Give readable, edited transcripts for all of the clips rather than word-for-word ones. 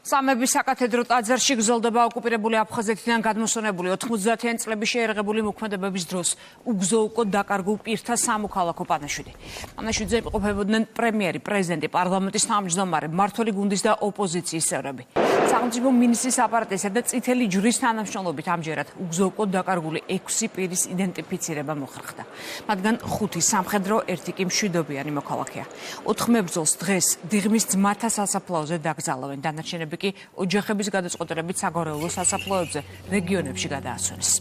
სამების საკათედრო ტაძარში გრძელდება ოკუპირებული აფხაზეთიდან გადმოსვენებული 90-იანი წლების შეერაღებული მოქმედებების დროს უგზო-უკო დაკარგულ პირთა სამოქალაქო პანაშვიდი. პანაშვიდზე იმყოფებოდნენ პრემიერი, პრეზიდენტი, პარლამენტის თავმჯდომარე, მმართველი გუნდის და ოპოზიციის წევრები. სახელმწიფო მინისტრის აპარატისა და წითელი ჯვრის თანამშრომლობით ამჯერად უგზო-უკო დაკარგული 6 პირის იდენტიფიცირება მოხერხდა. მათგან 5 სამხედრო, 1 კი მშვიდობიანი მოქალაქეა. 4 მებრძოლს დღეს დიღმის ძმათა სასაფლაოზე დაკრძალავენ. დანარჩენები კი ოჯახების გადაწყვეტილებით საგვარეულო სასაფლაოებზე რეგიონებში გადაასვენეს.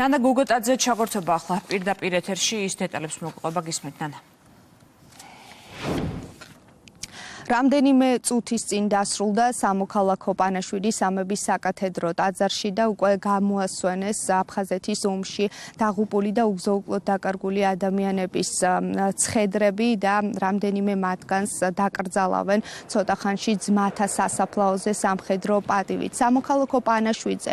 ნანა გოგოტაძე ჩაგორთება ახლა პირდაპირ ეთერში, ის დეტალებს მოგყვება, გისმენთ ნანა. რამდენიმე წუთის წინ დასრულდა სამოქალაქო პანაშვიდი სამების საკათედრო ტაძარში და უკვე გამოასვენეს აფხაზეთის ომში დაღუპული და უგზო-უკო დაკარგული ადამიანების ცხედრები და რამდენიმე მათგანს დაკრძალავენ ცოტა ხანში ძმათა სასაფლაოზე სამხედრო პატივით. სამოქალაქო პანაშვიდზე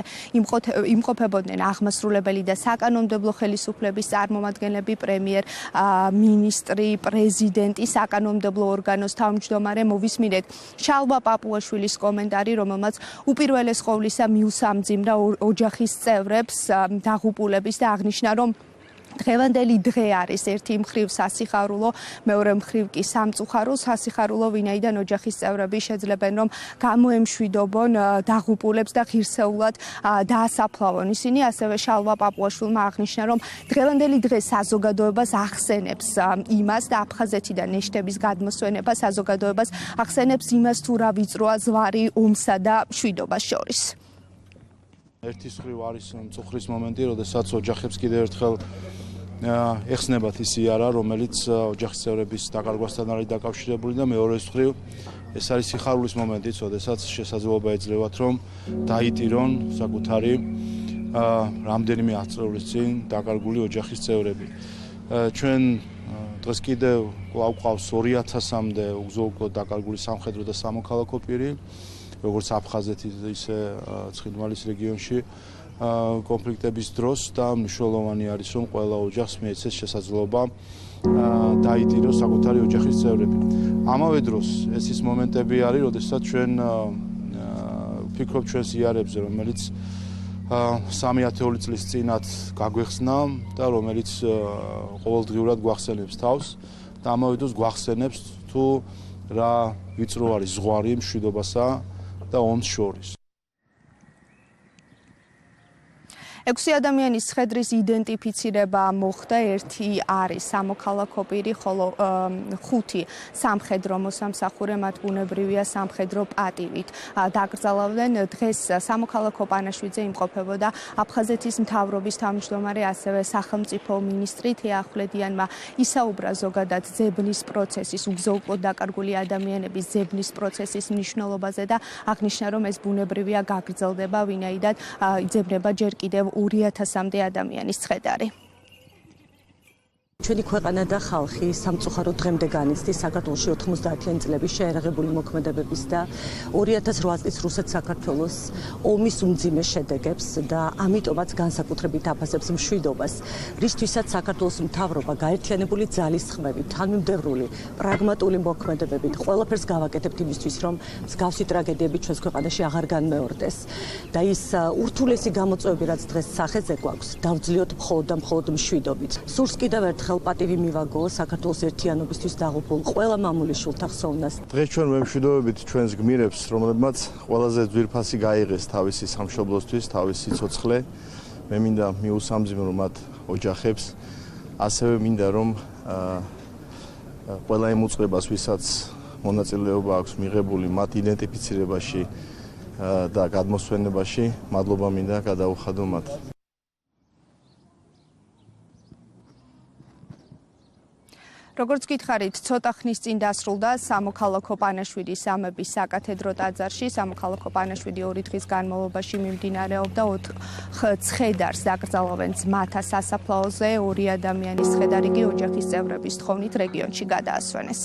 იმყოფებოდნენ აღმასრულებელი და საკანონმდებლო ხელისუფლების წარმომადგენლები, პრემიერ, მინისტრი, პრეზიდენტი, საკანონმდებლო ორგანოს თავმჯდომარე. მოვისმინეთ შალვა პაპუაშვილის კომენტარი, რომელმაც უპირველეს ყოვლისა მიუსამძიმრა ოჯახის წევრებს დაღუპულების და აღნიშნა, რომ დღევანდელი დღე არის ერთი მხრივ სასიხარულო, მეორე მხრივ კი სამწუხარო სასიხარულო, ვინაიდან ოჯახის წევრები შეძლებენ რომ გამოემშვიდობონ დაღუპულებს და ღირსეულად დაასაფლავონ. ისინი ასევე შალვა პაპუაშვილმა აღნიშნა, რომ დღევანდელი დღე საზოგადოებას ახსენებს იმას და აფხაზეთიდან ნეშტების გადმოსვენება საზოგადოებას ახსენებს იმას, თუ რა ვიწროა ზვარი ომსა და მშვიდობას შორის. ერთის მხრივ არის მწუხრის მომენტი, როდესაც ოჯახებს კიდევ ერთხელ ეხსნებათ ის იარა, რომელიც ოჯახის წევრების დაკარგვასთან არის დაკავშირებული და მეორეს მხრივ ეს არის სიხარულის მომენტიც, როდესაც შესაძლებლობა ეძლევათ, რომ დაიტირონ საკუთარი რამდენიმე ათწლეულის წინ დაკარგული ოჯახის წევრები. ჩვენ დღეს კიდევ კვლავ გვყავს 2000-მდე უგზო-უკო დაკარგული სამხედრო და სამოქალაქო პირი, როგორც აფხაზეთის, ისე ცხინვალის რეგიონში კონფლიქტების დროს და მნიშვნელოვანი არის, რომ ყველა ოჯახს მიეცეს შესაძლებლობა დაიტიროს საკუთარი ოჯახის წევრები. ამავე დროს ეს ის მომენტები არის, როდესაც ჩვენ ვფიქრობ ჩვენს იარებზე, რომელიც 3-10 წლის წინათ გაგვეხსნა და რომელიც ყოველდღიურად გვახსენებს თავს და ამავე დროს გვახსენებს თუ რა ვიწრო არის ზღვარი მშვიდობასა და ომს შორის. 6 ადამიანის ცხედრის იდენტიფიცირება მოხდა, 1 არის სამოქალაქო პირი, ხოლო 5 სამხედრო მოსამსახურე, მათ ბუნებრივია სამხედრო პატივით დაკრძალავდნენ. დღეს სამოქალაქო პანაშვიდზე იმყოფებოდა აფხაზეთის მთავრობის თავმჯდომარე, ასევე სახელმწიფო მინისტრი. თეახვლედიანმა ისაუბრა ზოგადად ძებნის პროცესის, უგზო-უკო დაკარგული ადამიანების ძებნის პროცესის მნიშვნელობაზე და აღნიშნა, რომ ეს ბუნებრივია გაგრძელდება, ვინაიდან იძებნება ჯერ კიდევ 2000-მდე ადამიანის ცხედარი. ჩვენი ქვეყანა და ხალხი სამწუხარო დღემდე განიცდის საქართველოში 90-იანი წლების შეერაღებული მოქმედებების და 2008 წლის რუსეთ-საქართველოს ომის უმძიმე შედეგებს და ამიტომაც განსაკუთრებით აფასებს მშვიდობას, რისთვისაც საქართველოს მთავრობა გაერთიანებული ძალის ხმებით, თანმიმდევრული, პრაგმატული მოქმედებებით ყველაფერს გავაკეთებთ იმისთვის, რომ მსგავსი ტრაგედიები ჩვენს ქვეყანაში აღარ განმეორდეს და ის ურთულესი გამოწვევები, რაც დღეს სახეზე გვაქვს, დავძლიოთ მხოლოდ და მხოლოდ მშვიდობით. სურს კიდევ ერთხელ პატივი მივაგო საქართველოს ერთიანობისთვის დაღუპულ ყველა მამულის შვილთა ხსოვნას. დღეს ჩვენ ვემშვიდობებით ჩვენს გმირებს, რომლებმაც ყველაზე ძვირფასი გაიღეს თავისი სამშობლოსთვის, თავისი ცოცხლე. მე მინდა მიუსამძიმრო მათ ოჯახებს, ასევე მინდა რომ ყველა იმ უწყებას, ვისაც მონაწილეობა აქვს მიღებული მათ იდენტიფიცირებაში და გადმოსვენებაში, მადლობა მინდა გადაუხადო მათ. როგორც გითხარით, ცოტა ხნის წინ დასრულდა სამოქალაქო პანაშვიდი სამების საკათედრო ტაძარში. სამოქალაქო პანაშვიდი 2 დღის განმავლობაში მიმდინარეობდა 4 ცხედარს დაკრძალავენ ძმათა სასაფლაოზე, 2 ადამიანის ცხედარი კი ოჯახის წევრების თხოვნით რეგიონში გადაასვენეს.